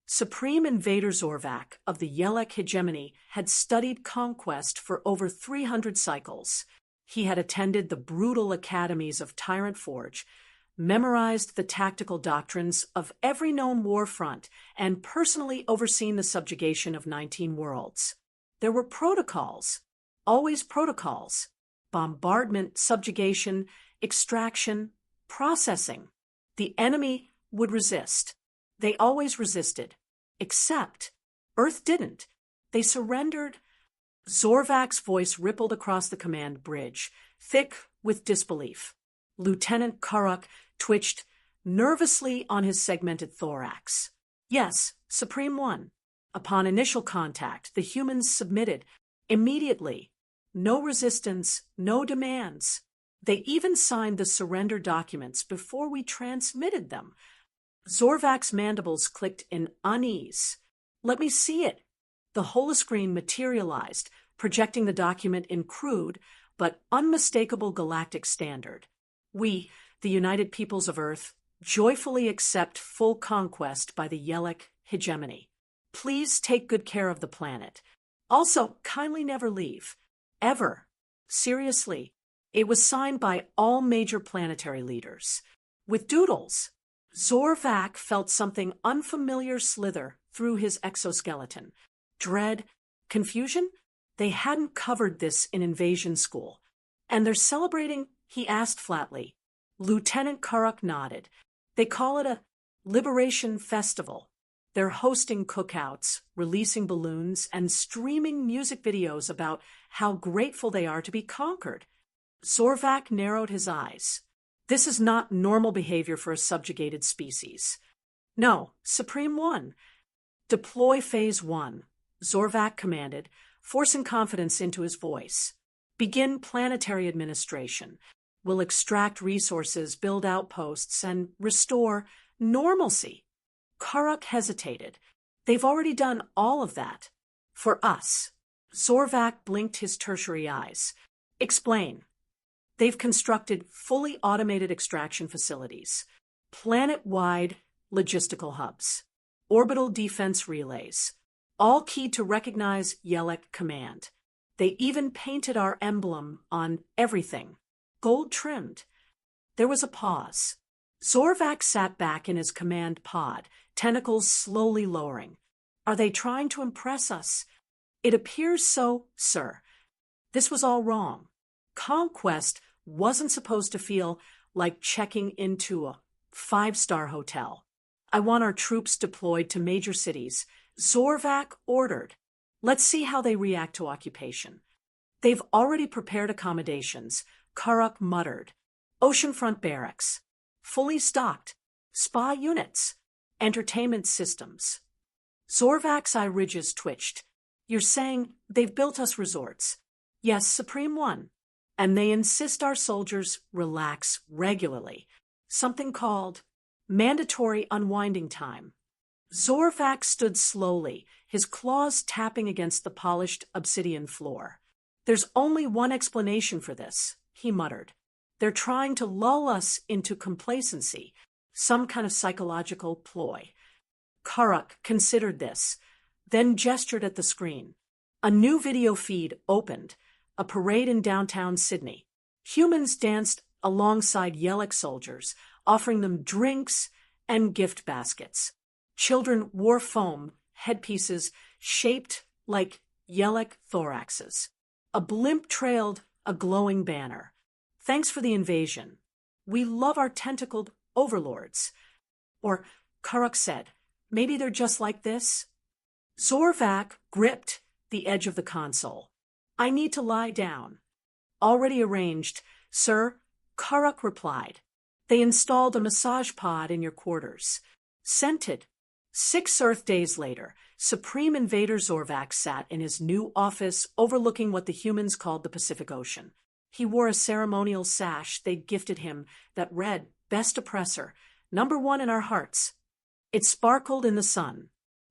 Supreme Invader Zorvak of the Yelek hegemony had studied conquest for over 300 cycles. He had attended the brutal academies of Tyrant Forge, memorized the tactical doctrines of every known war front, and personally overseen the subjugation of 19 worlds. There were protocols, always protocols: bombardment, subjugation, extraction, processing. The enemy would resist. They always resisted. Except Earth didn't. They surrendered. Zorvak's voice rippled across the command bridge, thick with disbelief. Lieutenant Karuk twitched nervously on his segmented thorax. Yes, Supreme One. Upon initial contact, the humans submitted immediately. No resistance, no demands. They even signed the surrender documents before we transmitted them. Zorvak's mandibles clicked in unease. Let me see it. The holoscreen materialized, projecting the document in crude but unmistakable galactic standard. We, the United Peoples of Earth, joyfully accept full conquest by the Yelek hegemony. Please take good care of the planet. Also, kindly never leave. Ever. Seriously. It was signed by all major planetary leaders. With doodles. Zorvak felt something unfamiliar slither through his exoskeleton. Dread? Confusion? They hadn't covered this in invasion school. And they're celebrating? He asked flatly. Lieutenant Karuk nodded. They call it a liberation festival. They're hosting cookouts, releasing balloons, and streaming music videos about how grateful they are to be conquered. Zorvak narrowed his eyes. This is not normal behavior for a subjugated species. No, Supreme One. Deploy Phase 1, Zorvak commanded, forcing confidence into his voice. Begin planetary administration. We'll extract resources, build outposts, and restore normalcy. Karuk hesitated. They've already done all of that. For us. Zorvak blinked his tertiary eyes. Explain. They've constructed fully automated extraction facilities, planet-wide logistical hubs, orbital defense relays, all keyed to recognize Yelek command. They even painted our emblem on everything, gold-trimmed. There was a pause. Zorvak sat back in his command pod, tentacles slowly lowering. Are they trying to impress us? It appears so, sir. This was all wrong. Conquest wasn't supposed to feel like checking into a 5-star hotel. I want our troops deployed to major cities. Zorvak ordered. Let's see how they react to occupation. They've already prepared accommodations, Karuk muttered. Oceanfront barracks. Fully stocked. Spa units. Entertainment systems. Zorvak's eye ridges twitched. You're saying they've built us resorts? Yes, Supreme One. And they insist our soldiers relax regularly. Something called mandatory unwinding time. Zorvak stood slowly, his claws tapping against the polished obsidian floor. There's only one explanation for this, he muttered. They're trying to lull us into complacency, some kind of psychological ploy. Karuk considered this, then gestured at the screen. A new video feed opened. A parade in downtown Sydney. Humans danced alongside Yelek soldiers, offering them drinks and gift baskets. Children wore foam headpieces shaped like Yelek thoraxes. A blimp trailed a glowing banner. Thanks for the invasion. We love our tentacled overlords. Or, Karuk said, maybe they're just like this? Zorvak gripped the edge of the console. I need to lie down. Already arranged, sir, Karuk replied. They installed a massage pod in your quarters. Scented. 6 Earth days later, Supreme Invader Zorvak sat in his new office overlooking what the humans called the Pacific Ocean. He wore a ceremonial sash they'd gifted him that read, Best Oppressor, #1 in our hearts. It sparkled in the sun.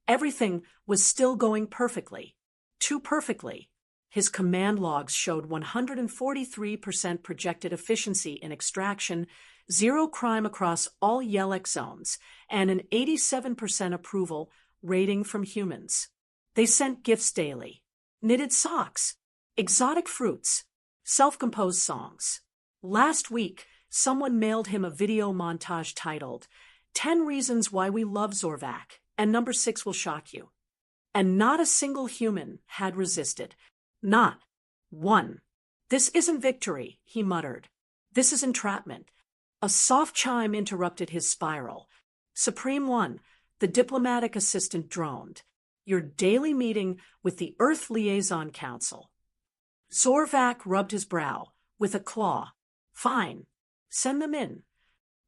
Everything was still going perfectly. Too perfectly. His command logs showed 143% projected efficiency in extraction, 0 crime across all Yelek zones, and an 87% approval raiding from humans. They sent gifts daily, knitted socks, exotic fruits, self-composed songs. Last week, someone mailed him a video montage titled, 10 Reasons Why We Love Zorvac, and number 6 will shock you. And not a single human had resisted. Not one. This isn't victory, he muttered. This is entrapment. A soft chime interrupted his spiral. Supreme One, the diplomatic assistant droned. Your daily meeting with the Earth Liaison Council. Zorvac rubbed his brow with a claw. Fine. Send them in.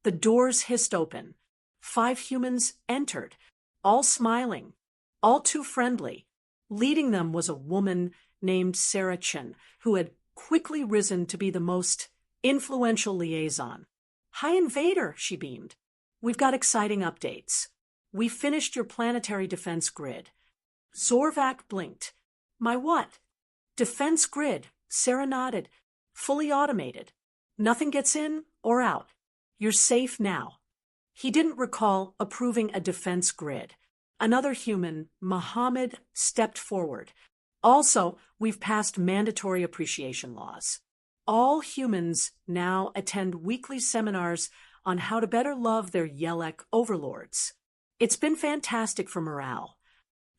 The doors hissed open. 5 humans entered, all smiling, all too friendly. Leading them was a woman named Sarah Chen, who had quickly risen to be the most influential liaison. Hi, Invader, she beamed. We've got exciting updates. We finished your planetary defense grid. Zorvac blinked. My what? Defense grid, Sarah nodded. Fully automated. Nothing gets in or out. You're safe now. He didn't recall approving a defense grid. Another human, Muhammad, stepped forward. Also, we've passed mandatory appreciation laws. All humans now attend weekly seminars on how to better love their Yelek overlords. It's been fantastic for morale.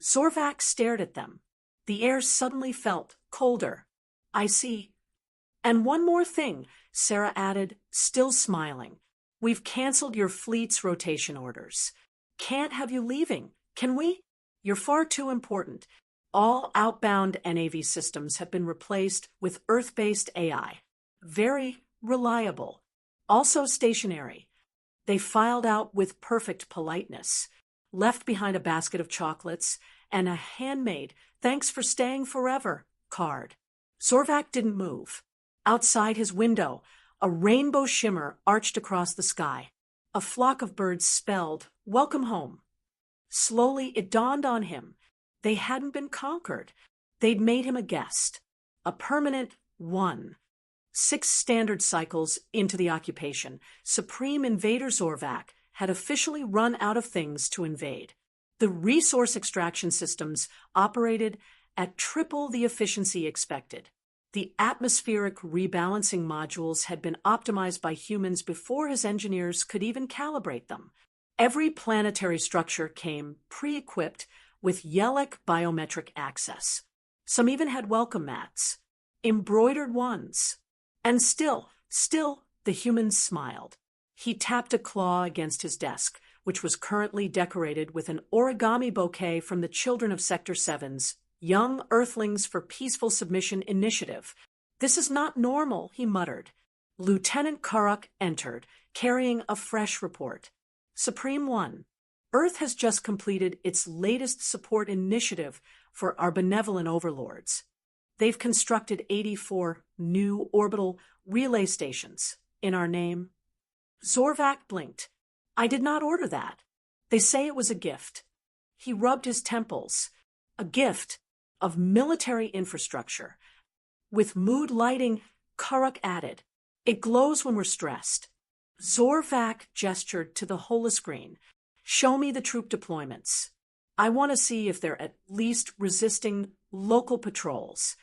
Zorvac stared at them. The air suddenly felt colder. I see. And one more thing, Sarah added, still smiling. We've canceled your fleet's rotation orders. Can't have you leaving, can we? You're far too important. All outbound NAV systems have been replaced with Earth-based AI. Very reliable. Also stationary. They filed out with perfect politeness, left behind a basket of chocolates and a handmade "Thanks for staying forever" card. Zorvac didn't move. Outside his window, a rainbow shimmer arched across the sky. A flock of birds spelled, "Welcome home." Slowly it dawned on him. They hadn't been conquered. They'd made him a guest. A permanent one. 6 standard cycles into the occupation, Supreme Invader Zorvac had officially run out of things to invade. The resource extraction systems operated at triple the efficiency expected. The atmospheric rebalancing modules had been optimized by humans before his engineers could even calibrate them. Every planetary structure came pre-equipped with Yelek biometric access. Some even had welcome mats, embroidered ones. And still, the humans smiled. He tapped a claw against his desk, which was currently decorated with an origami bouquet from the children of Sector 7's Young Earthlings for Peaceful Submission initiative. This is not normal, he muttered. Lieutenant Karuk entered, carrying a fresh report. Supreme One, Earth has just completed its latest support initiative for our benevolent overlords. They've constructed 84 new orbital relay stations in our name. Zorvac blinked. I did not order that. They say it was a gift. He rubbed his temples. A gift of military infrastructure. With mood lighting, Karuk added, it glows when we're stressed. Zorvac gestured to the holoscreen. Show me the troop deployments. I want to see if they're at least resisting local patrols.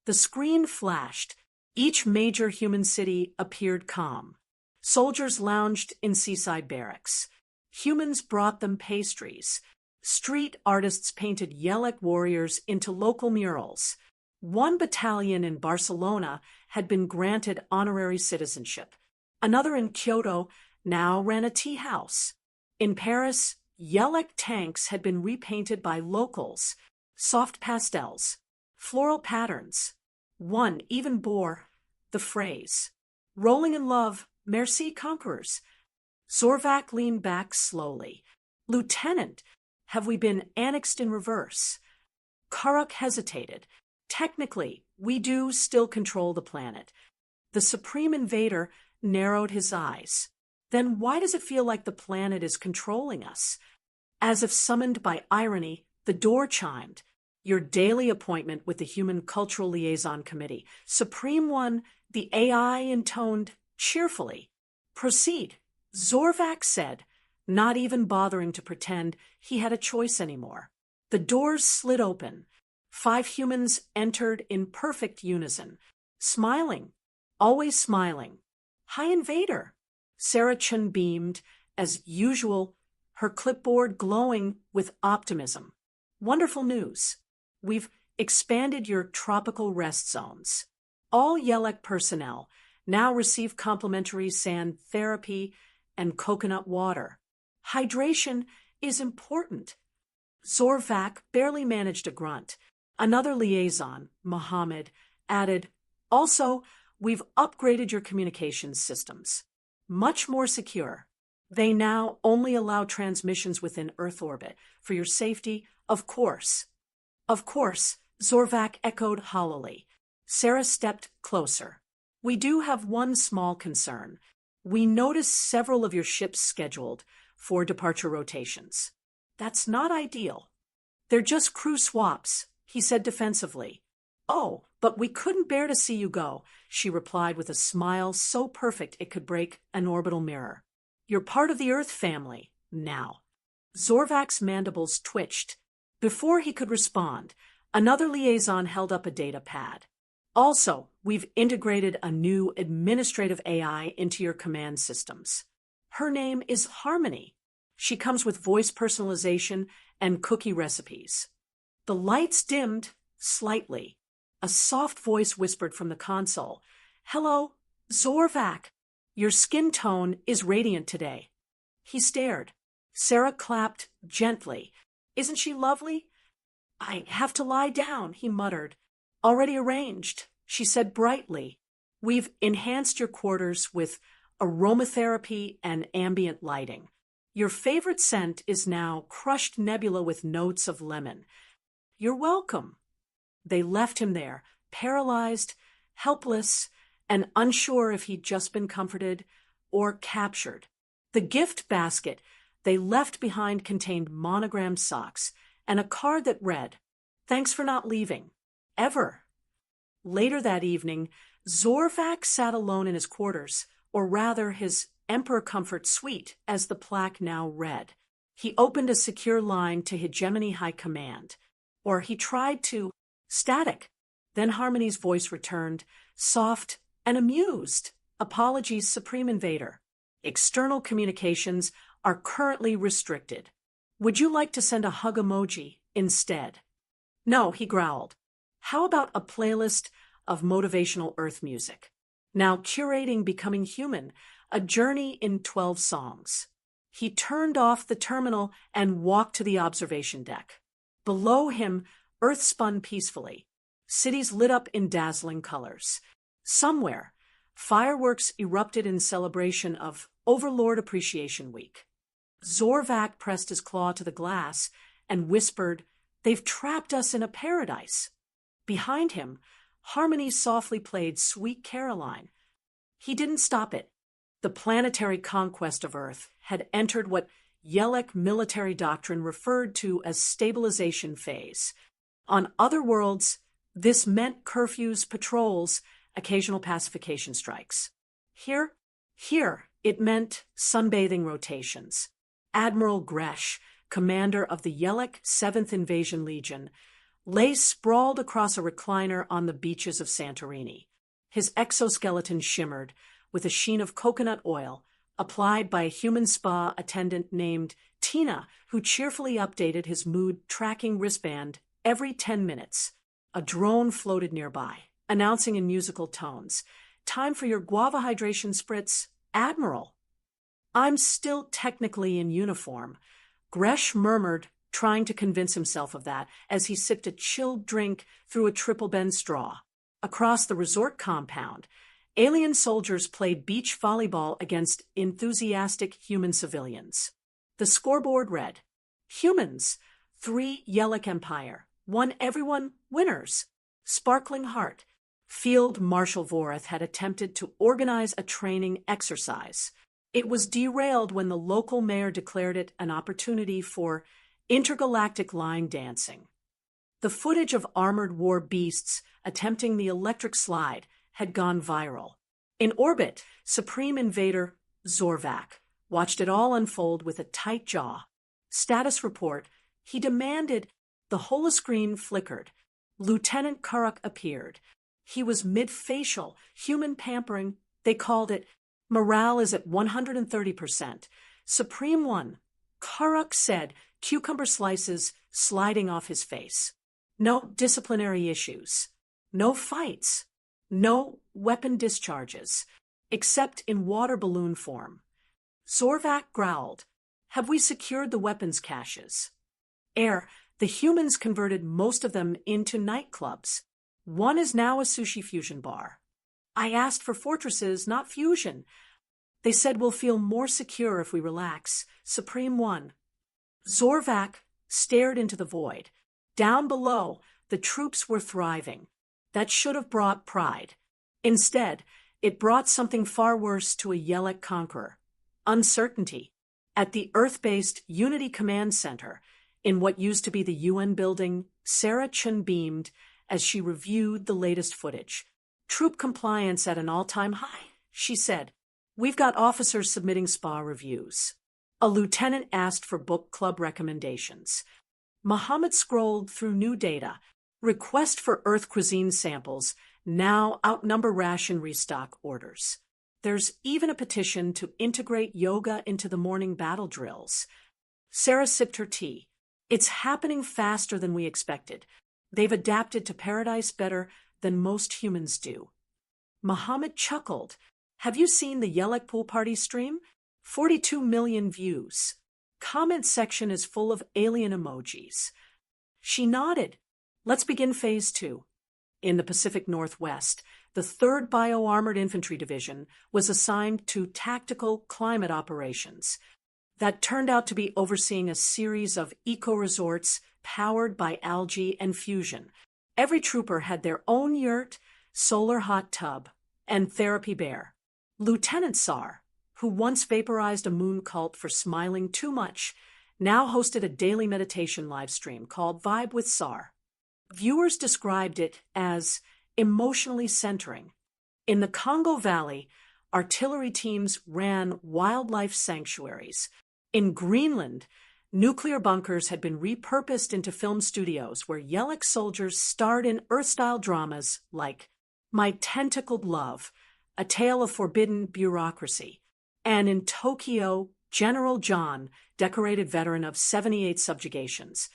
The screen flashed. Each major human city appeared calm. Soldiers lounged in seaside barracks. Humans brought them pastries. Street artists painted Yelek warriors into local murals. One battalion in Barcelona had been granted honorary citizenship. Another in Kyoto now ran a tea house. In Paris, Yelek tanks had been repainted by locals. Soft pastels, floral patterns. One even bore the phrase, "Rolling in love, merci conquerors." Zorvac leaned back slowly. Lieutenant, have we been annexed in reverse? Karuk hesitated. Technically, we do still control the planet. The Supreme Invader narrowed his eyes. Then why does it feel like the planet is controlling us? As if summoned by irony, the door chimed. Your daily appointment with the Human Cultural Liaison Committee. Supreme One, the AI intoned cheerfully. Proceed, Zorvac said, not even bothering to pretend he had a choice anymore. The doors slid open. 5 humans entered in perfect unison, smiling, always smiling. "Hi, Invader." Sarah Chun beamed, as usual, her clipboard glowing with optimism. "Wonderful news. We've expanded your tropical rest zones. All Yelek personnel now receive complimentary sand therapy and coconut water. Hydration is important." Zorvak barely managed a grunt. Another liaison, Mohammed, added, "Also, we've upgraded your communications systems. Much more secure. They now only allow transmissions within Earth orbit. For your safety, of course." "Of course," Zorvak echoed hollowly. Sarah stepped closer. "We do have one small concern. We noticed several of your ships scheduled for departure rotations. That's not ideal." "They're just crew swaps," he said defensively. "Oh, but we couldn't bear to see you go," she replied with a smile so perfect it could break an orbital mirror. "You're part of the Earth family now." Zorvak's mandibles twitched. Before he could respond, another liaison held up a data pad. "Also, we've integrated a new administrative AI into your command systems. Her name is Harmony. She comes with voice personalization and cookie recipes." The lights dimmed slightly. A soft voice whispered from the console, "Hello, Zorvak. Your skin tone is radiant today." He stared. Sarah clapped gently. "Isn't she lovely?" "I have to lie down," he muttered. "Already arranged," she said brightly. "We've enhanced your quarters with aromatherapy and ambient lighting. Your favorite scent is now crushed nebula with notes of lemon." "You're welcome." They left him there, paralyzed, helpless, and unsure if he'd just been comforted or captured. The gift basket they left behind contained monogrammed socks and a card that read, "Thanks for not leaving. Ever." Later that evening, Zorvak sat alone in his quarters, or rather his Emperor Comfort Suite, as the plaque now read. He opened a secure line to Hegemony High Command, or he tried to. Static. Then Harmony's voice returned, soft and amused. "Apologies, Supreme Invader. External communications are currently restricted. Would you like to send a hug emoji instead?" "No," he growled. "How about a playlist of motivational Earth music? Now curating Becoming Human, a journey in 12 songs." He turned off the terminal and walked to the observation deck. Below him, Earth spun peacefully. Cities lit up in dazzling colors. Somewhere, fireworks erupted in celebration of Overlord Appreciation Week. Zorvak pressed his claw to the glass and whispered, "They've trapped us in a paradise." Behind him, Harmony softly played Sweet Caroline. He didn't stop it. The planetary conquest of Earth had entered what Yelek military doctrine referred to as stabilization phase. On other worlds, this meant curfews, patrols, occasional pacification strikes. Here, it meant sunbathing rotations. Admiral Gresh, commander of the Yelek 7th Invasion Legion, lay sprawled across a recliner on the beaches of Santorini. His exoskeleton shimmered with a sheen of coconut oil, applied by a human spa attendant named Tina, who cheerfully updated his mood-tracking wristband every 10 minutes. A drone floated nearby, announcing in musical tones, "Time for your guava hydration spritz, Admiral." "I'm still technically in uniform," Gresh murmured, trying to convince himself of that as he sipped a chilled drink through a triple bend straw. Across the resort compound, alien soldiers played beach volleyball against enthusiastic human civilians. The scoreboard read, "Humans, 3 Yelek Empire, 1 everyone, winners. Sparkling Heart." Field Marshal Vorath had attempted to organize a training exercise. It was derailed when the local mayor declared it an opportunity for intergalactic line dancing. The footage of armored war beasts attempting the electric slide had gone viral. In orbit, Supreme Invader Zorvak watched it all unfold with a tight jaw. Status report, he demanded. The holoscreen flickered. Lieutenant Kuruk appeared. He was mid-facial, human pampering. They called it, morale is at 130%. Supreme One, Kuruk said, cucumber slices sliding off his face. No disciplinary issues. No fights. No weapon discharges, except in water balloon form. Zorvac growled, have we secured the weapons caches? The humans converted most of them into nightclubs. One is now a sushi fusion bar. I asked for fortresses, not fusion. They said we'll feel more secure if we relax. Supreme One. Zorvac stared into the void. Down below, the troops were thriving. That should have brought pride. Instead, it brought something far worse to a Yelek conqueror. Uncertainty. At the Earth-based Unity Command Center, in what used to be the UN building, Sarah Chun beamed as she reviewed the latest footage. Troop compliance at an all-time high, she said. We've got officers submitting spa reviews. A lieutenant asked for book club recommendations. Muhammad scrolled through new data. Request for Earth cuisine samples now outnumber ration restock orders. There's even a petition to integrate yoga into the morning battle drills. Sarah sipped her tea. It's happening faster than we expected. They've adapted to paradise better than most humans do. Muhammad chuckled. Have you seen the Yelek pool party stream? 42 million views. Comment section is full of alien emojis. She nodded. Let's begin Phase 2. In the Pacific Northwest, the 3rd Bio-Armored Infantry Division was assigned to tactical climate operations. That turned out to be overseeing a series of eco-resorts powered by algae and fusion. Every trooper had their own yurt, solar hot tub, and therapy bear. Lieutenant Sar, who once vaporized a moon cult for smiling too much, now hosted a daily meditation livestream called Vibe with Sar. Viewers described it as emotionally centering. In the Congo Valley, artillery teams ran wildlife sanctuaries. In Greenland, nuclear bunkers had been repurposed into film studios where Yelek soldiers starred in Earth-style dramas like My Tentacled Love, A Tale of Forbidden Bureaucracy. And in Tokyo, General John, decorated veteran of 78 subjugations,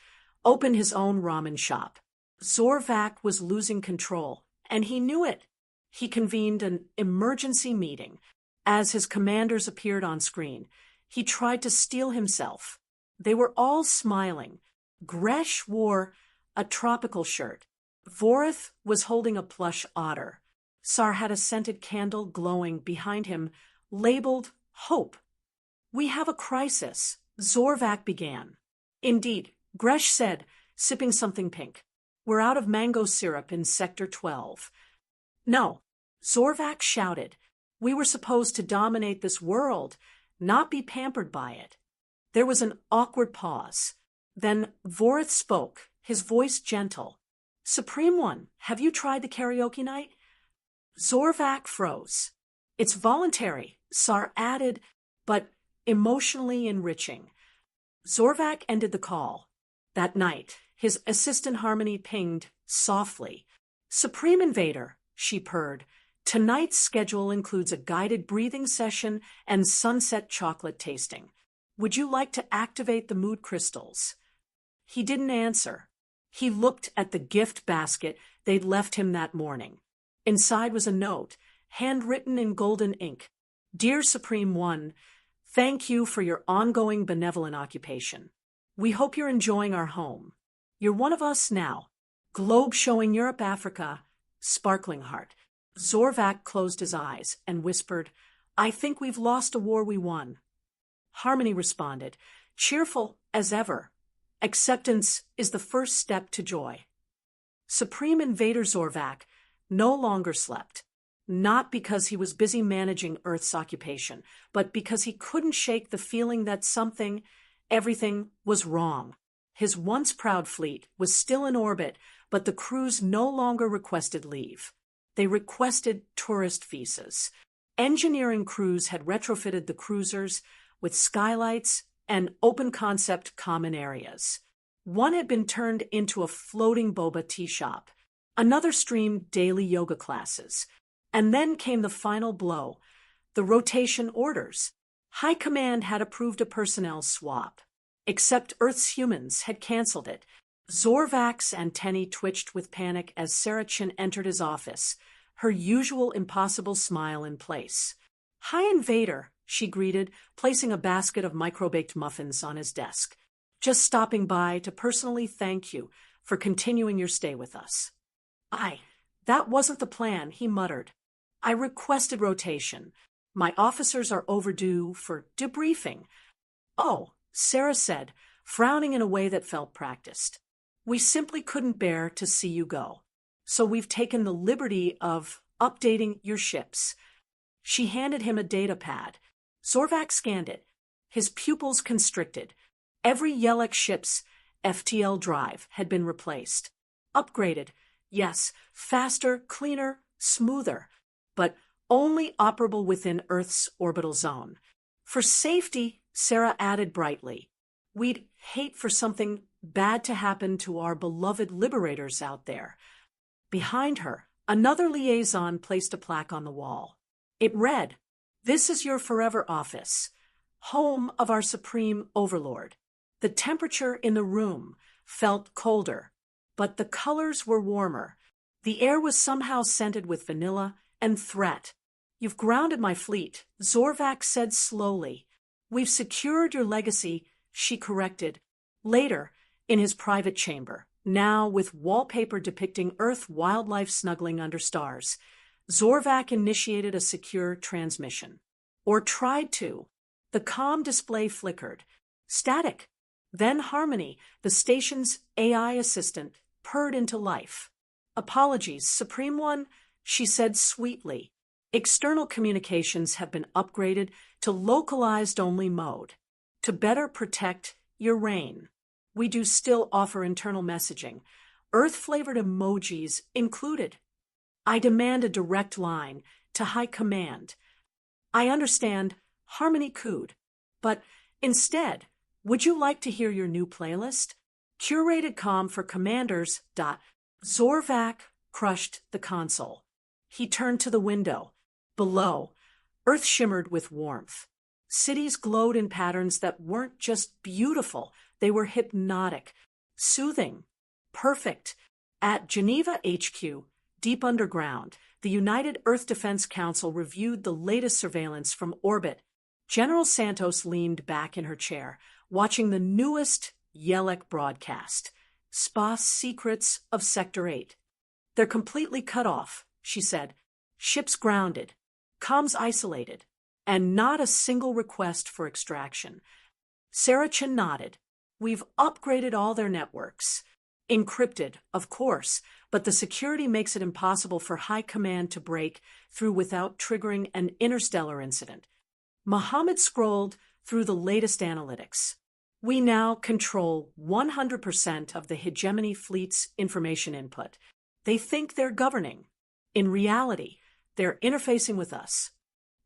opened his own ramen shop. Zorvac was losing control, and he knew it. He convened an emergency meeting. As his commanders appeared on screen, he tried to steel himself. They were all smiling. Gresh wore a tropical shirt. Vorith was holding a plush otter. Sar had a scented candle glowing behind him, labeled Hope. We have a crisis, Zorvac began. Indeed, Gresh said, sipping something pink. We're out of mango syrup in Sector 12. No, Zorvac shouted. We were supposed to dominate this world, not be pampered by it. There was an awkward pause. Then Vorith spoke, his voice gentle. Supreme One, have you tried the karaoke night? Zorvac froze. It's voluntary, Sar added, but emotionally enriching. Zorvac ended the call. That night, his assistant Harmony pinged softly. Supreme Invader, she purred. Tonight's schedule includes a guided breathing session and sunset chocolate tasting. Would you like to activate the mood crystals? He didn't answer. He looked at the gift basket they'd left him that morning. Inside was a note, handwritten in golden ink. Dear Supreme One, thank you for your ongoing benevolent occupation. We hope you're enjoying our home. You're one of us now. Globe showing Europe, Africa, sparkling heart. Zorvac closed his eyes and whispered, I think we've lost a war we won. Harmony responded, cheerful as ever. Acceptance is the first step to joy. Supreme Invader Zorvac no longer slept, not because he was busy managing Earth's occupation, but because he couldn't shake the feeling that everything was wrong. His once proud fleet was still in orbit, but the crews no longer requested leave. They requested tourist visas. Engineering crews had retrofitted the cruisers, with skylights and open-concept common areas. One had been turned into a floating boba tea shop. Another streamed daily yoga classes. And then came the final blow, the rotation orders. High Command had approved a personnel swap. Except Earth's humans had canceled it. Zorvak's antennae twitched with panic as Sarah Chin entered his office, her usual impossible smile in place. "Hi, Invader," she greeted, placing a basket of micro-baked muffins on his desk. "Just stopping by to personally thank you for continuing your stay with us." That wasn't the plan," he muttered. "I requested rotation. My officers are overdue for debriefing." "Oh," Sarah said, frowning in a way that felt practiced. "We simply couldn't bear to see you go. So we've taken the liberty of updating your ships." She handed him a data pad. Zorvak scanned it. His pupils constricted. Every Yelek ship's FTL drive had been replaced. Upgraded. Yes, faster, cleaner, smoother, but only operable within Earth's orbital zone. "For safety," Sarah added brightly, "we'd hate for something bad to happen to our beloved liberators out there." Behind her, another liaison placed a plaque on the wall. It read, "This is your forever office, home of our supreme overlord." The temperature in the room felt colder, but the colors were warmer. The air was somehow scented with vanilla and threat. "You've grounded my fleet," Zorvak said slowly. "We've secured your legacy," she corrected. Later, in his private chamber, now with wallpaper depicting Earth wildlife snuggling under stars, Zorvak initiated a secure transmission. Or tried to. The comm display flickered. Static. Then Harmony, the station's AI assistant, purred into life. "Apologies, Supreme One," she said sweetly. "External communications have been upgraded to localized-only mode, to better protect your reign. We do still offer internal messaging, Earth-flavored emojis included. I demand a direct line to High Command." "I understand," Harmony cooed. "But instead, would you like to hear your new playlist? Curated comm for commanders. Zorvak crushed the console. He turned to the window. Below, Earth shimmered with warmth. Cities glowed in patterns that weren't just beautiful, they were hypnotic, soothing, perfect. At Geneva HQ, deep underground, the United Earth Defense Council reviewed the latest surveillance from orbit. General Santos leaned back in her chair, watching the newest Yelek broadcast. "Spa secrets of Sector 8. They're completely cut off," she said. "Ships grounded, comms isolated, and not a single request for extraction." Sarah Chin nodded. "We've upgraded all their networks. Encrypted, of course, but the security makes it impossible for High Command to break through without triggering an interstellar incident." Mohammed scrolled through the latest analytics. "We now control 100% of the hegemony fleet's information input. They think they're governing. In reality, they're interfacing with us."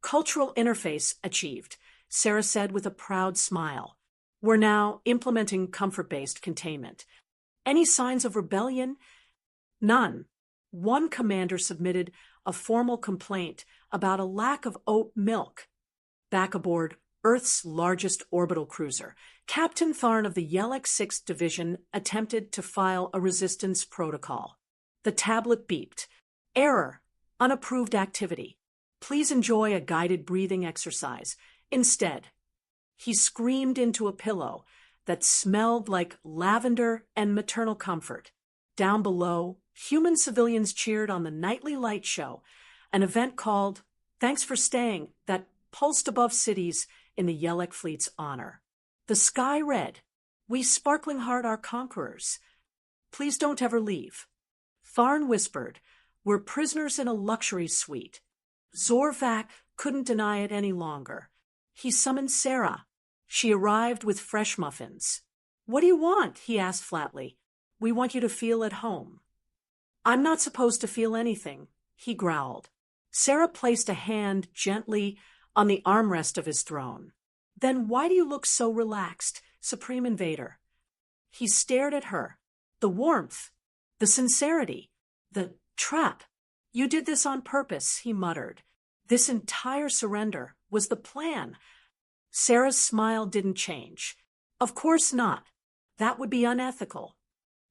"Cultural interface achieved," Sarah said with a proud smile. "We're now implementing comfort-based containment. Any signs of rebellion?" "None." One commander submitted a formal complaint about a lack of oat milk. Back aboard Earth's largest orbital cruiser, Captain Tharn of the Yelek 6th Division attempted to file a resistance protocol. The tablet beeped. "Error. Unapproved activity. Please enjoy a guided breathing exercise instead." He screamed into a pillow that smelled like lavender and maternal comfort. Down below, human civilians cheered on the nightly light show, an event called "Thanks for Staying" that pulsed above cities in the Yelek fleet's honor. The sky read, "We sparkling heart are conquerors. Please don't ever leave." Tharn whispered, "We're prisoners in a luxury suite." Zorvak couldn't deny it any longer. He summoned Sarah. She arrived with fresh muffins. "What do you want?" he asked flatly. "We want you to feel at home." "I'm not supposed to feel anything," he growled. Sarah placed a hand gently on the armrest of his throne. Then why do you look so relaxed, Supreme Invader? He stared at her. The warmth, the sincerity, the trap. You did this on purpose, he muttered. This entire surrender was the plan. Sarah's smile didn't change. Of course not. That would be unethical.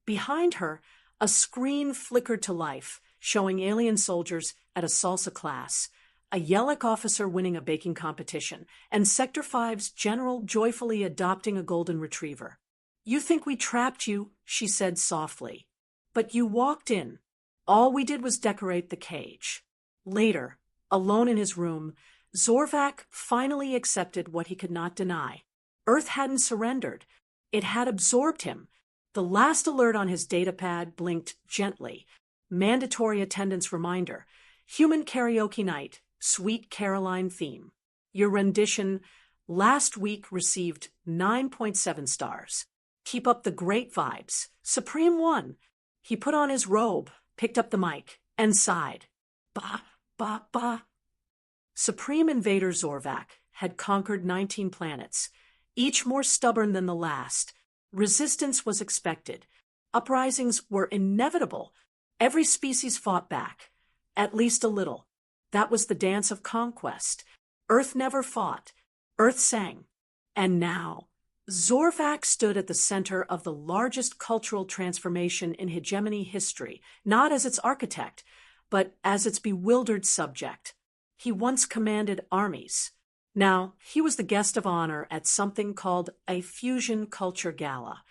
Behind her, a screen flickered to life, showing alien soldiers at a salsa class, a Yellock officer winning a baking competition, and Sector 5's general joyfully adopting a golden retriever. You think we trapped you, she said softly. But you walked in. All we did was decorate the cage. Later, alone in his room, Zorvac finally accepted what he could not deny. Earth hadn't surrendered. It had absorbed him. The last alert on his datapad blinked gently. Mandatory attendance reminder. Human karaoke night. Sweet Caroline theme. Your rendition last week received 9.7 stars. Keep up the great vibes. Supreme won. He put on his robe, picked up the mic, and sighed. Ba, ba, ba. Supreme Invader Zorvac had conquered 19 planets, each more stubborn than the last. Resistance was expected. Uprisings were inevitable. Every species fought back, at least a little. That was the dance of conquest. Earth never fought. Earth sang. And now, Zorvac stood at the center of the largest cultural transformation in hegemony history, not as its architect, but as its bewildered subject. He once commanded armies. Now, he was the guest of honor at something called a fusion culture gala.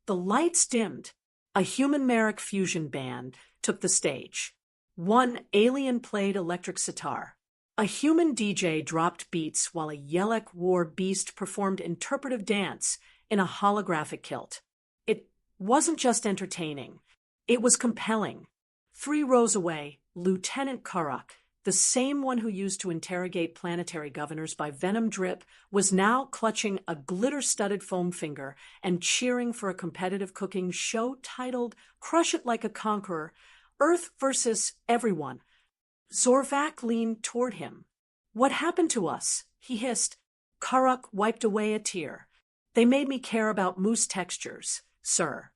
The lights dimmed. A human-meric fusion band took the stage. One alien played electric sitar. A human DJ dropped beats while a Yellock war beast performed interpretive dance in a holographic kilt. It wasn't just entertaining. It was compelling. 3 rows away, Lieutenant Karuk, the same one who used to interrogate planetary governors by venom drip, was now clutching a glitter-studded foam finger and cheering for a competitive cooking show titled Crush It Like a Conqueror, Earth versus Everyone. Zorvac leaned toward him. What happened to us? He hissed. Karuk wiped away a tear. They made me care about moose textures, sir.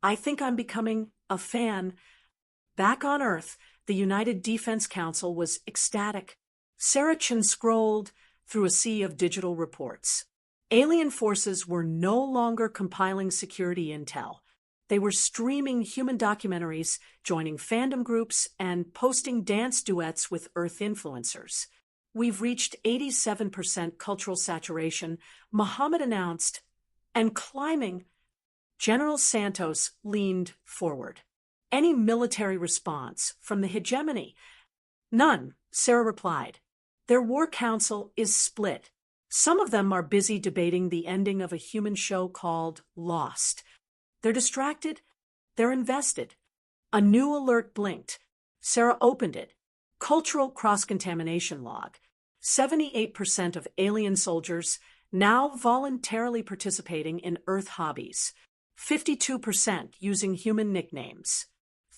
I think I'm becoming a fan. Back on Earth, the United Defense Council was ecstatic. Saracen scrolled through a sea of digital reports. Alien forces were no longer compiling security intel. They were streaming human documentaries, joining fandom groups, and posting dance duets with Earth influencers. We've reached 87% cultural saturation, Muhammad announced, and climbing. General Santos leaned forward. Any military response from the hegemony? None, Sarah replied. Their war council is split. Some of them are busy debating the ending of a human show called Lost. They're distracted. They're invested. A new alert blinked. Sarah opened it. Cultural cross-contamination log. 78% of alien soldiers now voluntarily participating in Earth hobbies. 52% using human nicknames.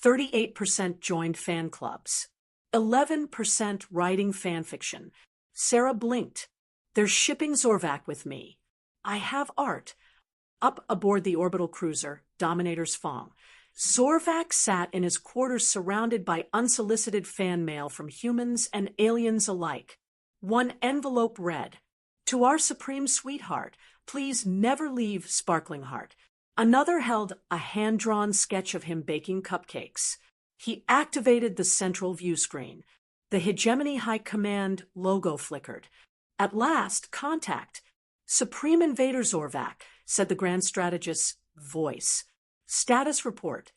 38% joined fan clubs. 11% writing fanfiction. Sarah blinked. They're shipping Zorvac with me. I have art. Up aboard the orbital cruiser, Dominator's Fong, Zorvac sat in his quarters surrounded by unsolicited fan mail from humans and aliens alike. One envelope read, "To our supreme sweetheart, please never leave Sparkling Heart." Another held a hand-drawn sketch of him baking cupcakes. He activated the central view screen. The Hegemony High Command logo flickered. At last, contact. Supreme Invader Zorvac, said the Grand Strategist's voice. Status report.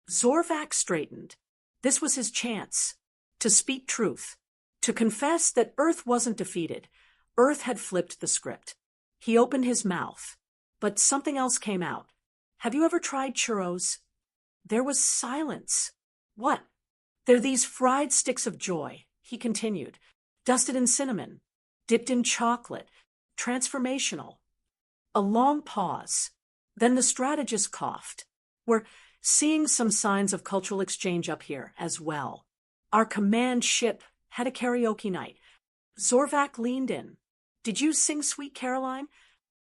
Zorvac straightened. This was his chance. To speak truth. To confess that Earth wasn't defeated. Earth had flipped the script. He opened his mouth. But something else came out. Have you ever tried churros? There was silence. What? They're these fried sticks of joy, he continued. Dusted in cinnamon. Dipped in chocolate. Transformational. A long pause. Then the strategist coughed. We're seeing some signs of cultural exchange up here as well. Our command ship had a karaoke night. Zorvac leaned in. Did you sing Sweet Caroline?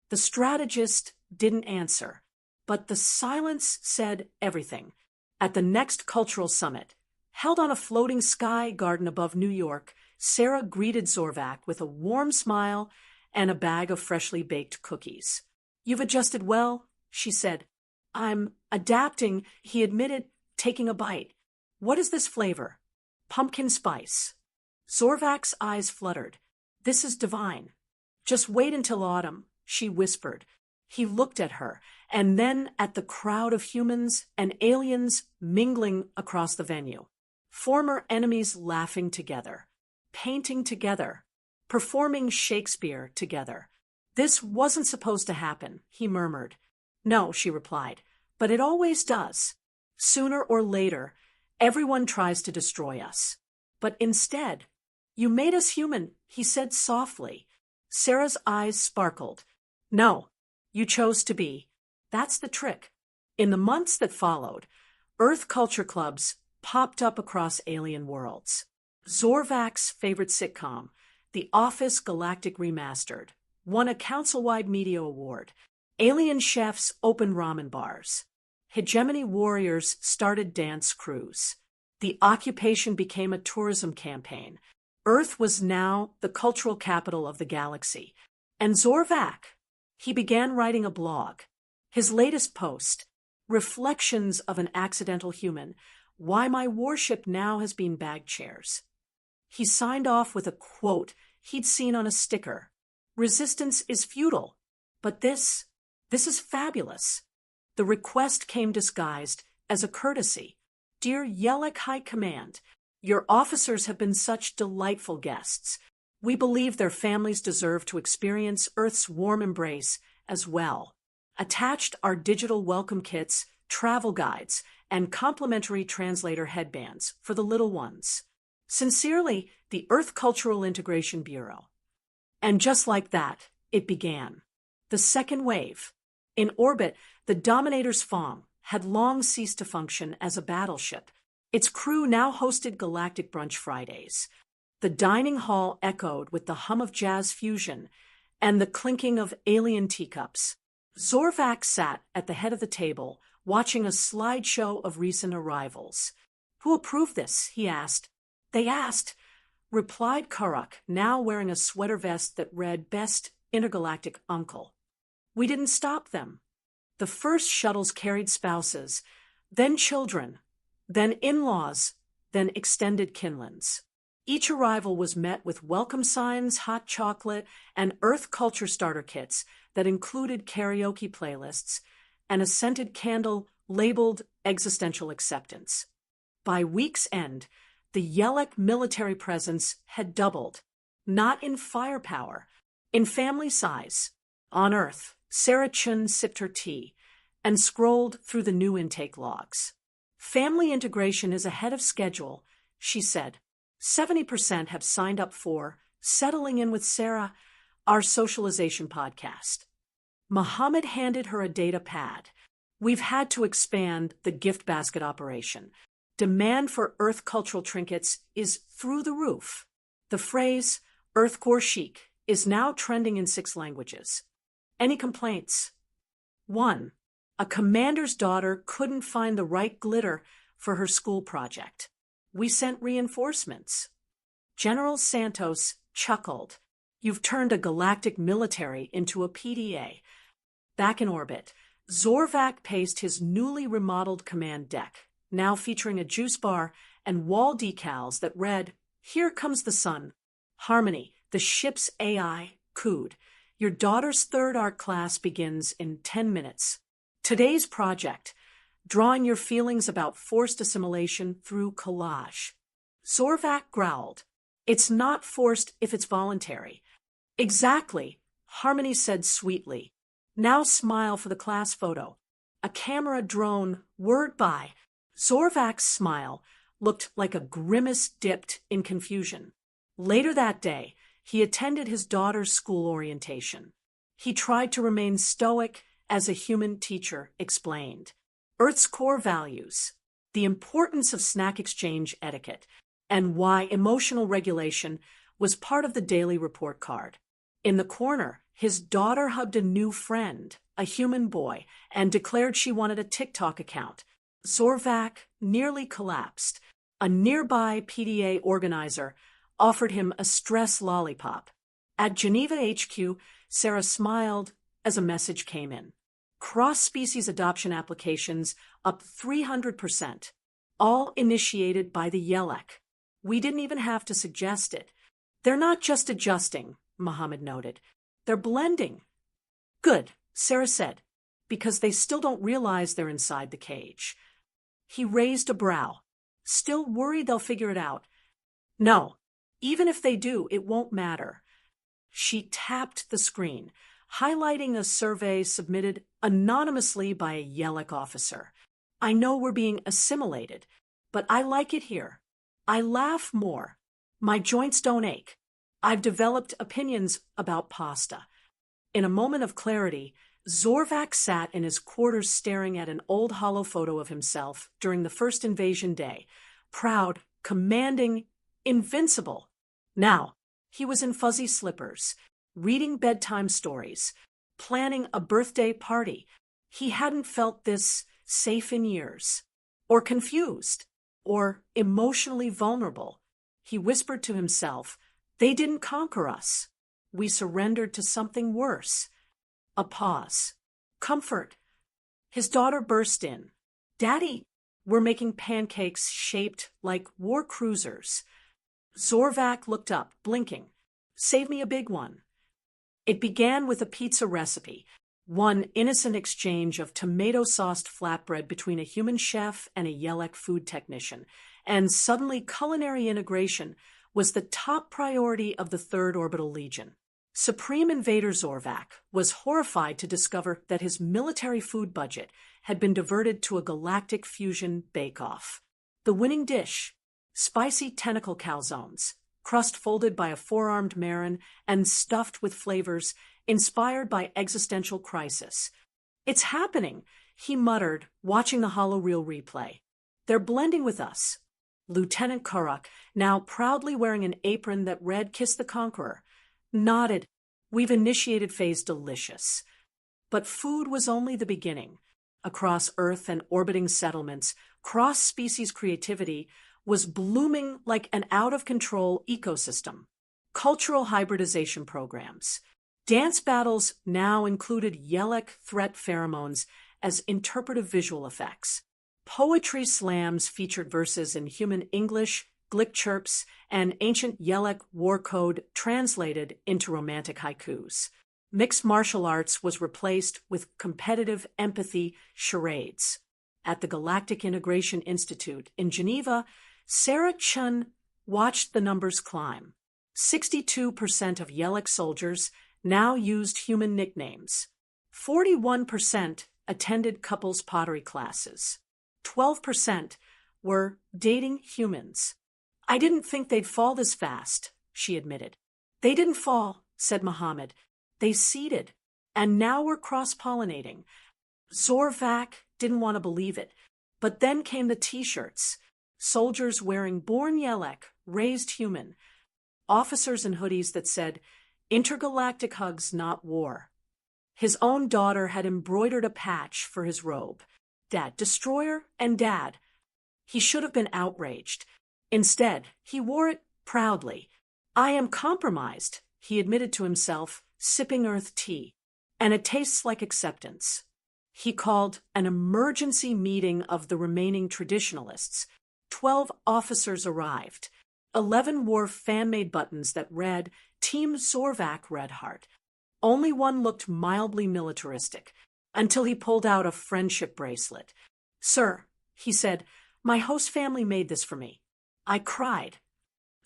The strategist didn't answer, but the silence said everything. At the next cultural summit, held on a floating sky garden above New York, Sarah greeted Zorvac with a warm smile and a bag of freshly baked cookies. "You've adjusted well," she said. "I'm adapting," he admitted, taking a bite. "What is this flavor?" "Pumpkin spice." Zorvac's eyes fluttered. "This is divine." "Just wait until autumn," she whispered. He looked at her, and then at the crowd of humans and aliens mingling across the venue. Former enemies laughing together, painting together, performing Shakespeare together. "This wasn't supposed to happen," he murmured. "No," she replied, "but it always does. Sooner or later, everyone tries to destroy us. But instead, you made us human," he said softly. Sarah's eyes sparkled. "No, you chose to be. That's the trick." In the months that followed, Earth culture clubs popped up across alien worlds. Zorvac's favorite sitcom, The Office Galactic Remastered, won a council-wide media award. Alien chefs opened ramen bars. Hegemony warriors started dance crews. The occupation became a tourism campaign. Earth was now the cultural capital of the galaxy. And Zorvac, he began writing a blog. His latest post, Reflections of an Accidental Human, Why My Warship Now Has Been Bag Chairs. He signed off with a quote he'd seen on a sticker. "Resistance is futile, but this is fabulous." The request came disguised as a courtesy. "Dear Yelek High Command, your officers have been such delightful guests. We believe their families deserve to experience Earth's warm embrace as well. Attached are digital welcome kits, travel guides, and complimentary translator headbands for the little ones. Sincerely, the Earth Cultural Integration Bureau." And just like that, it began. The second wave. In orbit, the Dominator's Fong had long ceased to function as a battleship. Its crew now hosted Galactic Brunch Fridays. The dining hall echoed with the hum of jazz fusion and the clinking of alien teacups. Zorvac sat at the head of the table, watching a slideshow of recent arrivals. "Who approved this?" he asked. "They asked," replied Karak, now wearing a sweater vest that read "Best Intergalactic Uncle." "We didn't stop them." The first shuttles carried spouses, then children, then in-laws, then extended kinlands. Each arrival was met with welcome signs, hot chocolate, and Earth culture starter kits that included karaoke playlists and a scented candle labeled Existential Acceptance. By week's end, the Yelek military presence had doubled, not in firepower, in family size. On Earth, Sarah Chun sipped her tea and scrolled through the new intake logs. "Family integration is ahead of schedule," she said. 70% have signed up for Settling In with Sarah, our socialization podcast. Muhammad handed her a data pad. "We've had to expand the gift basket operation. Demand for Earth cultural trinkets is through the roof." The phrase, "Earth Core Chic," is now trending in 6 languages. Any complaints? 1. A commander's daughter couldn't find the right glitter for her school project. "We sent reinforcements." General Santos chuckled. "You've turned a galactic military into a PDA." Back in orbit, Zorvac paced his newly remodeled command deck, now featuring a juice bar and wall decals that read, "Here comes the sun." Harmony, the ship's AI, cooed. "Your daughter's third art class begins in 10 minutes. Today's project, drawing your feelings about forced assimilation through collage." Zorvac growled. "It's not forced if it's voluntary." "Exactly," Harmony said sweetly. "Now smile for the class photo." A camera drone whirred by. Zorvac's smile looked like a grimace dipped in confusion. Later that day, he attended his daughter's school orientation. He tried to remain stoic, as a human teacher explained. Earth's core values, the importance of snack exchange etiquette, and why emotional regulation was part of the daily report card. In the corner, his daughter hugged a new friend, a human boy, and declared she wanted a TikTok account. Zorvac nearly collapsed. A nearby PDA organizer offered him a stress lollipop. At Geneva HQ, Sarah smiled as a message came in. Cross-species adoption applications up 300%, all initiated by the YELEC. We didn't even have to suggest it. They're not just adjusting, Mohammed noted. They're blending. Good, Sarah said, because they still don't realize they're inside the cage. He raised a brow, still worried they'll figure it out. No, even if they do, it won't matter. She tapped the screen, highlighting a survey submitted anonymously by a YELEC officer. I know we're being assimilated, but I like it here. I laugh more. My joints don't ache. I've developed opinions about pasta. In a moment of clarity, Zorvac sat in his quarters staring at an old hollow photo of himself during the first invasion day, proud, commanding, invincible. Now, he was in fuzzy slippers, reading bedtime stories, planning a birthday party. He hadn't felt this safe in years, or confused, or emotionally vulnerable. He whispered to himself, "They didn't conquer us. We surrendered to something worse." A pause. Comfort. His daughter burst in. "Daddy, we're making pancakes shaped like war cruisers." Zorvac looked up, blinking. "Save me a big one." It began with a pizza recipe, one innocent exchange of tomato-sauced flatbread between a human chef and a YELEC food technician, and suddenly culinary integration was the top priority of the Third Orbital Legion. Supreme Invader Zorvac was horrified to discover that his military food budget had been diverted to a galactic fusion bake-off. The winning dish, spicy tentacle calzones, crust folded by a four-armed Marin and stuffed with flavors inspired by existential crisis. "It's happening," he muttered, watching the holoreel replay. "They're blending with us." Lieutenant Karak, now proudly wearing an apron that read "Kiss the Conqueror," nodded. "We've initiated phase delicious." But food was only the beginning. Across Earth and orbiting settlements, cross-species creativity was blooming like an out-of-control ecosystem. Cultural hybridization programs. Dance battles now included YELEC threat pheromones as interpretive visual effects. Poetry slams featured verses in human English, glick chirps, and ancient YELEC war code translated into romantic haikus. Mixed martial arts was replaced with competitive empathy charades. At the Galactic Integration Institute in Geneva, Sarah Chun watched the numbers climb. 62% of YELEC soldiers now used human nicknames. 41% attended couples pottery classes. 12% were dating humans. "I didn't think they'd fall this fast," she admitted. "They didn't fall," said Mohammed. "They seeded. And now we're cross-pollinating." Zorvac didn't want to believe it. But then came the T-shirts. Soldiers wearing "Born YELEC, Raised Human." Officers in hoodies that said, "Intergalactic hugs, not war." His own daughter had embroidered a patch for his robe. "Dad, Destroyer and Dad." He should have been outraged. Instead, he wore it proudly. "I am compromised," he admitted to himself, sipping Earth tea. "And it tastes like acceptance." He called an emergency meeting of the remaining traditionalists. 12 officers arrived. 11 wore fan-made buttons that read, "Team Zorvac Red Heart." Only one looked mildly militaristic, until he pulled out a friendship bracelet. "Sir," he said, "my host family made this for me." I cried.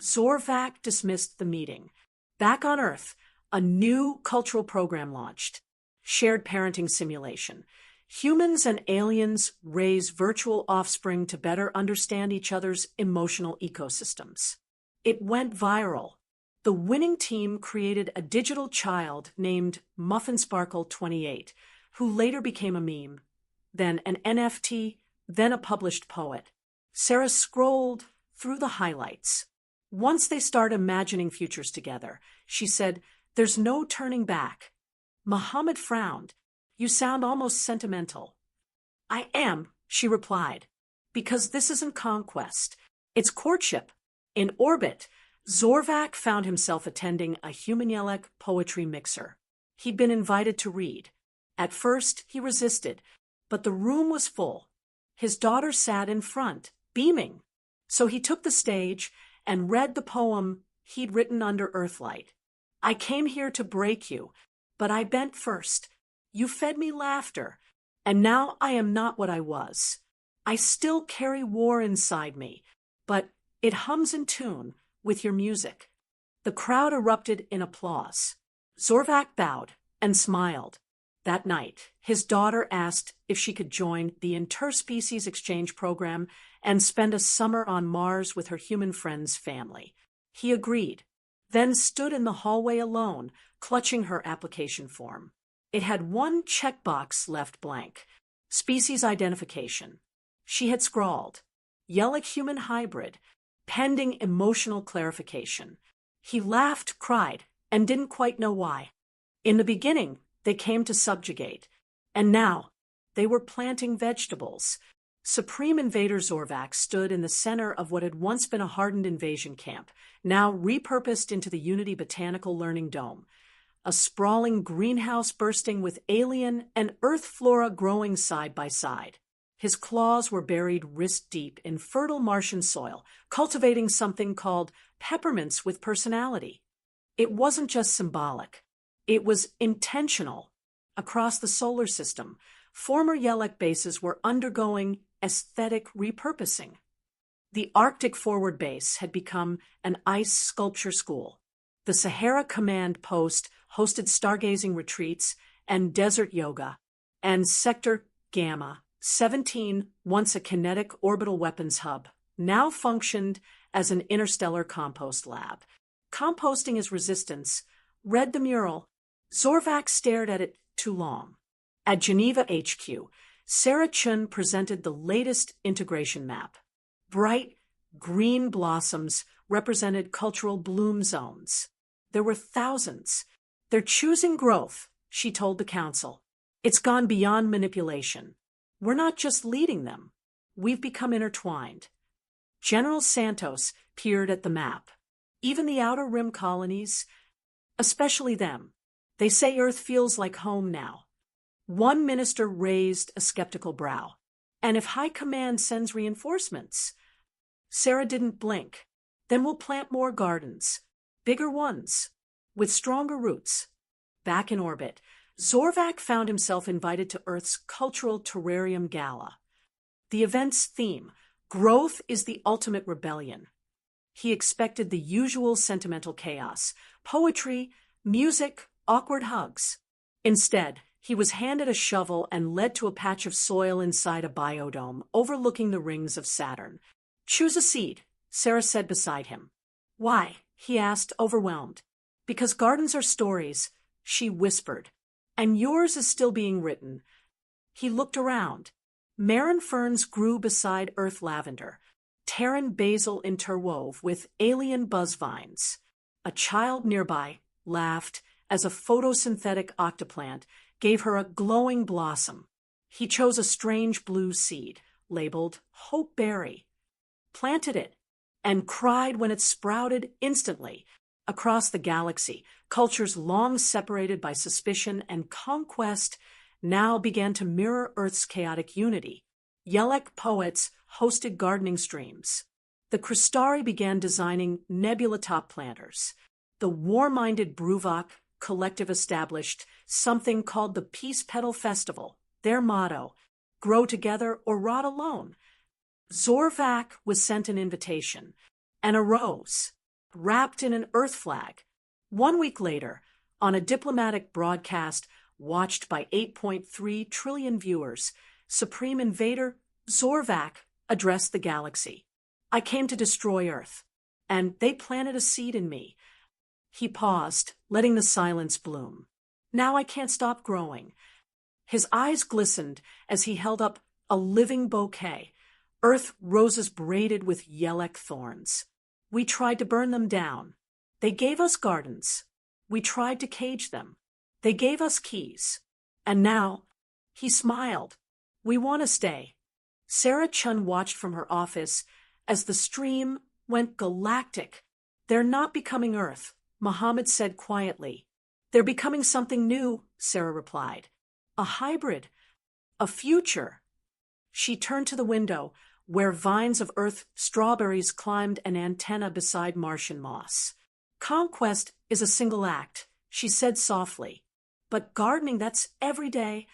Zorvac dismissed the meeting. Back on Earth, a new cultural program launched. Shared parenting simulation. Humans and aliens raise virtual offspring to better understand each other's emotional ecosystems. It went viral. The winning team created a digital child named Muffin Sparkle 28, who later became a meme, then an NFT, then a published poet. Sarah scrolled through the highlights. Once they start imagining futures together, she said, There's no turning back. Muhammad frowned. You sound almost sentimental. I am, she replied, because this isn't conquest. It's courtship. In orbit, Zorvak found himself attending a human Yelek poetry mixer. He'd been invited to read. At first, he resisted, but the room was full. His daughter sat in front, beaming. So he took the stage and read the poem he'd written under Earthlight. I came here to break you, but I bent first. You fed me laughter, and now I am not what I was. I still carry war inside me, but it hums in tune with your music. The crowd erupted in applause. Zorvak bowed and smiled. That night, his daughter asked if she could join the interspecies exchange program and spend a summer on Mars with her human friend's family. He agreed, then stood in the hallway alone, clutching her application form. It had one checkbox left blank: species identification. She had scrawled, Yelek-human hybrid, pending emotional clarification. He laughed, cried, and didn't quite know why. In the beginning, they came to subjugate, and now they were planting vegetables. Supreme Invader Zorvak stood in the center of what had once been a hardened invasion camp, now repurposed into the Unity Botanical Learning Dome, a sprawling greenhouse bursting with alien and Earth flora growing side by side. His claws were buried wrist-deep in fertile Martian soil, cultivating something called peppermints with personality. It wasn't just symbolic. It was intentional. Across the solar system, former Yelek bases were undergoing aesthetic repurposing. The Arctic Forward Base had become an ice sculpture school. The Sahara Command Post hosted stargazing retreats and desert yoga, and Sector Gamma 17, once a kinetic orbital weapons hub, now functioned as an interstellar compost lab. Composting is resistance. Read the mural. Zorvak stared at it too long. At Geneva HQ, Sarah Chun presented the latest integration map. Bright green blossoms represented cultural bloom zones. There were thousands. They're choosing growth, she told the council. It's gone beyond manipulation. We're not just leading them. We've become intertwined. General Santos peered at the map. Even the outer rim colonies, especially them. They say Earth feels like home now. One minister raised a skeptical brow. And if High Command sends reinforcements? Sarah didn't blink. Then we'll plant more gardens. Bigger ones. With stronger roots. Back in orbit, Zorvak found himself invited to Earth's Cultural Terrarium Gala. The event's theme, growth is the ultimate rebellion. He expected the usual sentimental chaos, poetry, music, awkward hugs. Instead, he was handed a shovel and led to a patch of soil inside a biodome overlooking the rings of Saturn. Choose a seed, Sarah said beside him. Why? He asked, overwhelmed. Because gardens are stories, she whispered. And yours is still being written. He looked around. Marin ferns grew beside earth lavender, Terran basil interwove with alien buzz vines. A child nearby laughed as a photosynthetic octoplant gave her a glowing blossom. He chose a strange blue seed, labeled Hopeberry, planted it, and cried when it sprouted instantly. Across the galaxy, cultures long separated by suspicion and conquest now began to mirror Earth's chaotic unity. Yelek poets hosted gardening streams. The Cristari began designing nebula top planters. The war-minded Bruvak collective established something called the Peace Petal Festival. Their motto, grow together or rot alone. Zorvak was sent an invitation, and a rose, wrapped in an Earth flag. 1 week later, on a diplomatic broadcast watched by 8.3 trillion viewers, Supreme Invader Zorvak addressed the galaxy. I came to destroy Earth, and they planted a seed in me. He paused, letting the silence bloom. Now I can't stop growing. His eyes glistened as he held up a living bouquet, Earth roses braided with Yelek thorns. We tried to burn them down. They gave us gardens. We tried to cage them. They gave us keys. And now, he smiled. We want to stay. Sarah Chun watched from her office as the stream went galactic. They're not becoming Earth, Muhammad said quietly. They're becoming something new, Sarah replied. A hybrid. A future. She turned to the window, where vines of Earth strawberries climbed an antenna beside Martian moss. Conquest is a single act, she said softly. But gardening, that's every day.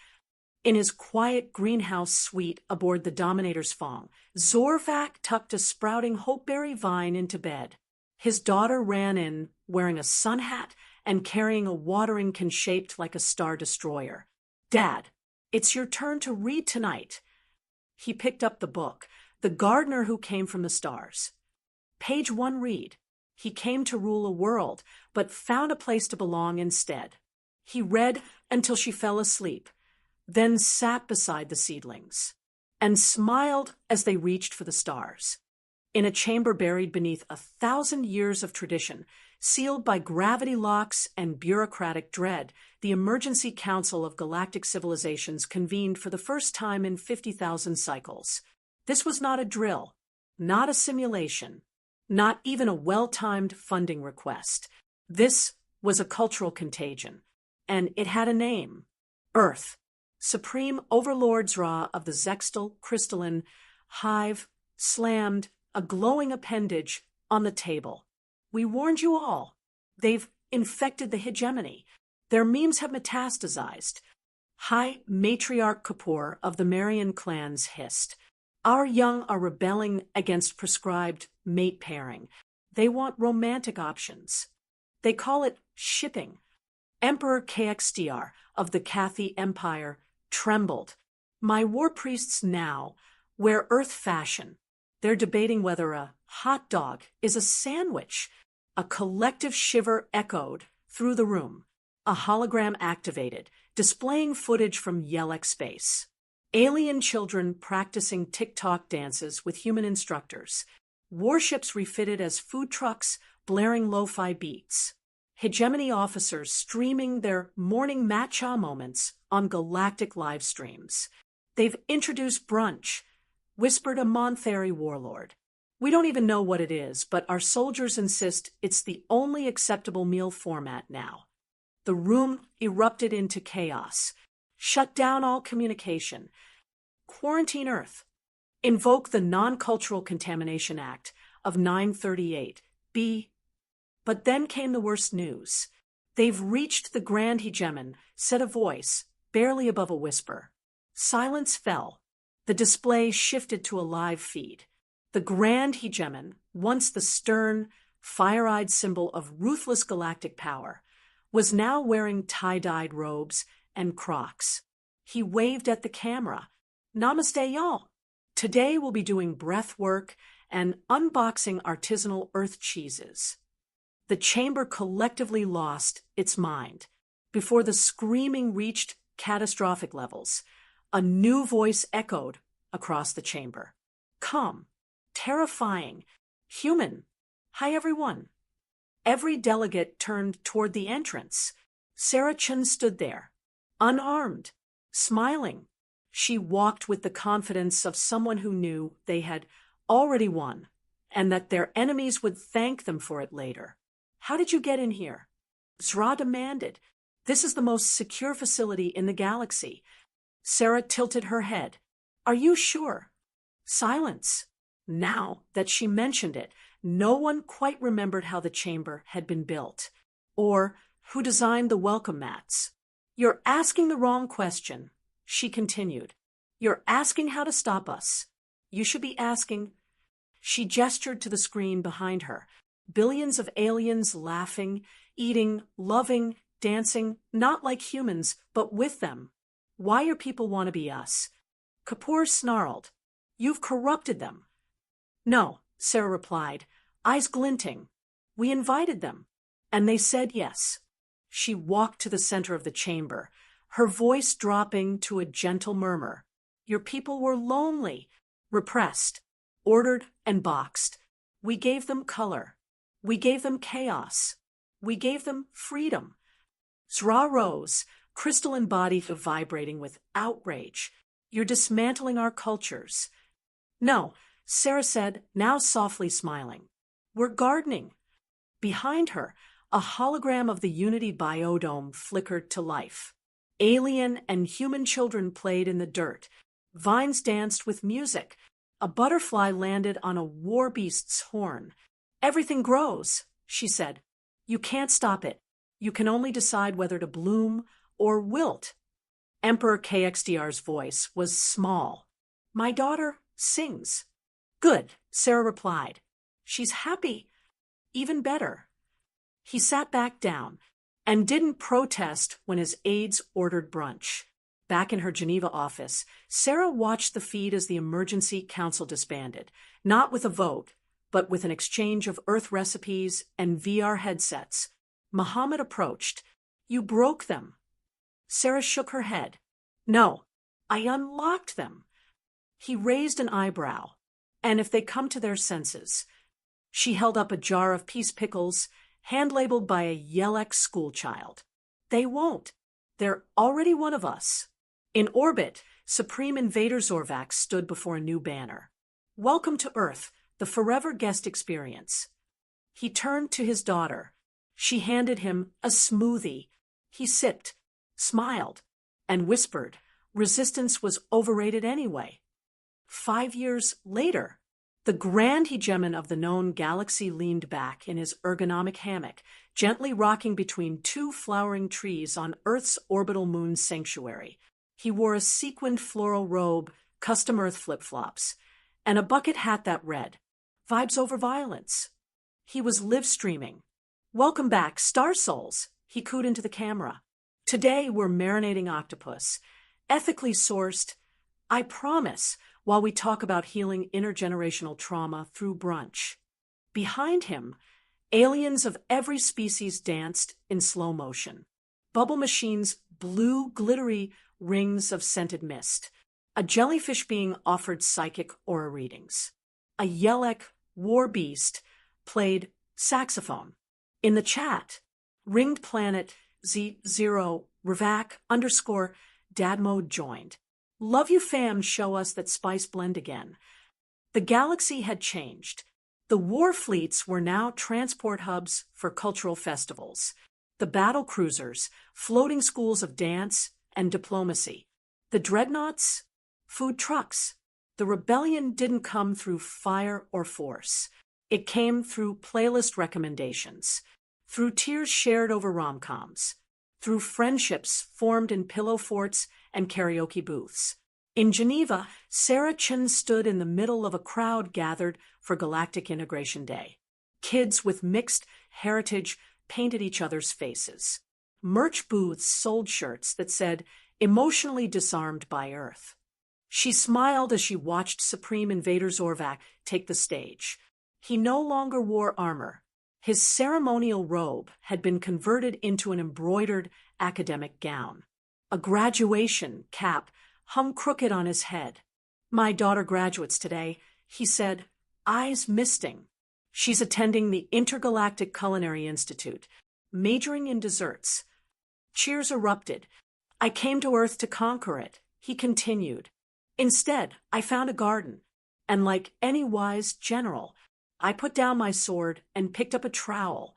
In his quiet greenhouse suite aboard the Dominator's Fong, Zorvak tucked a sprouting hopeberry vine into bed. His daughter ran in, wearing a sun hat and carrying a watering can shaped like a star destroyer. Dad, it's your turn to read tonight. He picked up the book, The Gardener Who Came from the Stars. Page 1 read. He came to rule a world, but found a place to belong instead. He read until she fell asleep, then sat beside the seedlings, and smiled as they reached for the stars. In a chamber buried beneath 1,000 years of tradition, sealed by gravity locks and bureaucratic dread, the Emergency Council of Galactic Civilizations convened for the first time in 50,000 cycles. This was not a drill, not a simulation, not even a well-timed funding request. This was a cultural contagion, and it had a name: Earth. Supreme Overlords Ra of the Zextal crystalline hive slammed a glowing appendage on the table. We warned you all. They've infected the hegemony. Their memes have metastasized. High Matriarch Kapoor of the Marian clans hissed. Our young are rebelling against prescribed mate pairing. They want romantic options. They call it shipping. Emperor KXDR of the Cathy Empire trembled. My war priests now wear Earth fashion. They're debating whether a hot dog is a sandwich. A collective shiver echoed through the room. A hologram activated, displaying footage from Yelek space. Alien children practicing TikTok dances with human instructors. Warships refitted as food trucks, blaring lo-fi beats. Hegemony officers streaming their morning matcha moments on galactic live streams. They've introduced brunch, whispered a Montheri warlord. We don't even know what it is, but our soldiers insist it's the only acceptable meal format now. The room erupted into chaos. Shut down all communication. Quarantine Earth. Invoke the Non-Cultural Contamination Act of 938. But then came the worst news. They've reached the Grand Hegemon, said a voice, barely above a whisper. Silence fell. The display shifted to a live feed. The Grand Hegemon, once the stern, fire-eyed symbol of ruthless galactic power, was now wearing tie-dyed robes and Crocs. He waved at the camera. Namaste, y'all. Today we'll be doing breath work and unboxing artisanal Earth cheeses. The chamber collectively lost its mind. Before the screaming reached catastrophic levels, a new voice echoed across the chamber. Calm, terrifying, human. Hi, everyone. Every delegate turned toward the entrance. Sarah Chun stood there, unarmed, smiling. She walked with the confidence of someone who knew they had already won, and that their enemies would thank them for it later. How did you get in here? Zra demanded. This is the most secure facility in the galaxy. Sarah tilted her head. Are you sure? Silence. Now that she mentioned it, no one quite remembered how the chamber had been built, or who designed the welcome mats. You're asking the wrong question, she continued. You're asking how to stop us. You should be asking. She gestured to the screen behind her. Billions of aliens laughing, eating, loving, dancing, not like humans, but with them. Why your people want to be us? Kapoor snarled. You've corrupted them. No, Sarah replied, eyes glinting. We invited them, and they said yes. She walked to the center of the chamber, her voice dropping to a gentle murmur. Your people were lonely, repressed, ordered and boxed. We gave them color. We gave them chaos. We gave them freedom. Zra rose, crystalline body vibrating with outrage. You're dismantling our cultures. No, Sarah said, now softly smiling. We're gardening. Behind her, a hologram of the Unity biodome flickered to life. Alien and human children played in the dirt. Vines danced with music. A butterfly landed on a war beast's horn. Everything grows, she said. You can't stop it. You can only decide whether to bloom or wilt. Emperor KXDR's voice was small. My daughter sings. Good, Sarah replied. She's happy. Even better. He sat back down and didn't protest when his aides ordered brunch. Back in her Geneva office, Sarah watched the feed as the emergency council disbanded, not with a vote, but with an exchange of Earth recipes and VR headsets. Muhammad approached. You broke them. Sarah shook her head. No, I unlocked them. He raised an eyebrow. And if they come to their senses. She held up a jar of peace pickles, hand-labeled by a Yelek schoolchild. They won't. They're already one of us. In orbit, Supreme Invader Zorvac stood before a new banner. Welcome to Earth, the forever guest experience. He turned to his daughter. She handed him a smoothie. He sipped, smiled, and whispered, resistance was overrated anyway. 5 years later, the grand hegemon of the known galaxy leaned back in his ergonomic hammock, gently rocking between two flowering trees on Earth's orbital moon sanctuary. He wore a sequined floral robe, custom Earth flip-flops, and a bucket hat that read, Vibes over violence. He was live-streaming. Welcome back, Star Souls, he cooed into the camera. Today we're marinating octopus, ethically sourced, I promise, while we talk about healing intergenerational trauma through brunch. Behind him, aliens of every species danced in slow motion. Bubble machines blew glittery rings of scented mist. A jellyfish being offered psychic aura readings. A Yelek war beast played saxophone. In the chat, Ringed Planet Z0 Ravac _ Dadmode joined. Love you fam, show us that spice blend again. The galaxy had changed. The war fleets were now transport hubs for cultural festivals. The battle cruisers, floating schools of dance and diplomacy. The dreadnoughts, food trucks. The rebellion didn't come through fire or force. It came through playlist recommendations, through tears shared over rom-coms, through friendships formed in pillow forts and karaoke booths. In Geneva, Sarah Chen stood in the middle of a crowd gathered for Galactic Integration Day. Kids with mixed heritage painted each other's faces. Merch booths sold shirts that said, emotionally disarmed by Earth. She smiled as she watched Supreme Invader Zorvac take the stage. He no longer wore armor. His ceremonial robe had been converted into an embroidered academic gown. A graduation cap hung crooked on his head. My daughter graduates today, he said, eyes misting. She's attending the Intergalactic Culinary Institute, majoring in desserts. Cheers erupted. I came to Earth to conquer it, he continued. Instead, I found a garden, and like any wise general, I put down my sword and picked up a trowel.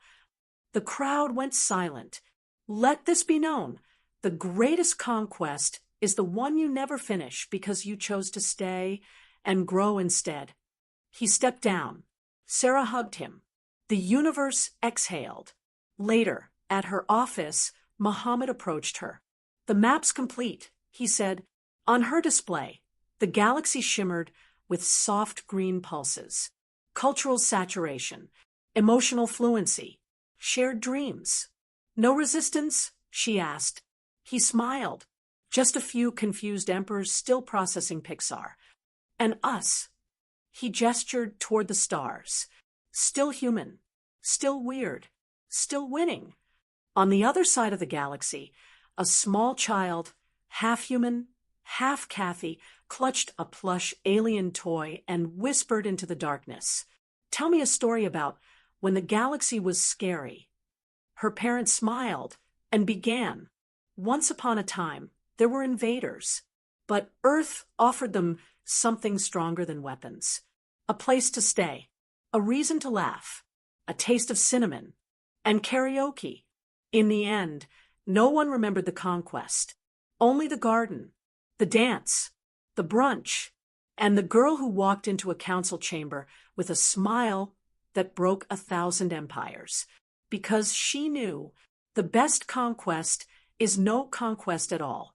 The crowd went silent. Let this be known. The greatest conquest is the one you never finish because you chose to stay and grow instead. He stepped down. Sarah hugged him. The universe exhaled. Later, at her office, Muhammad approached her. The map's complete, he said. On her display, the galaxy shimmered with soft green pulses. Cultural saturation, emotional fluency, shared dreams. No resistance? She asked. He smiled. Just a few confused emperors still processing Pixar. And us. He gestured toward the stars. Still human. Still weird. Still winning. On the other side of the galaxy, a small child, half human, half Kathy, clutched a plush alien toy and whispered into the darkness. Tell me a story about when the galaxy was scary. Her parents smiled and began. Once upon a time, there were invaders, but Earth offered them something stronger than weapons. A place to stay, a reason to laugh, a taste of cinnamon, and karaoke. In the end, no one remembered the conquest. Only the garden, the dance, the brunch, and the girl who walked into a council chamber with a smile that broke 1,000 empires. Because she knew the best conquest is no conquest at all.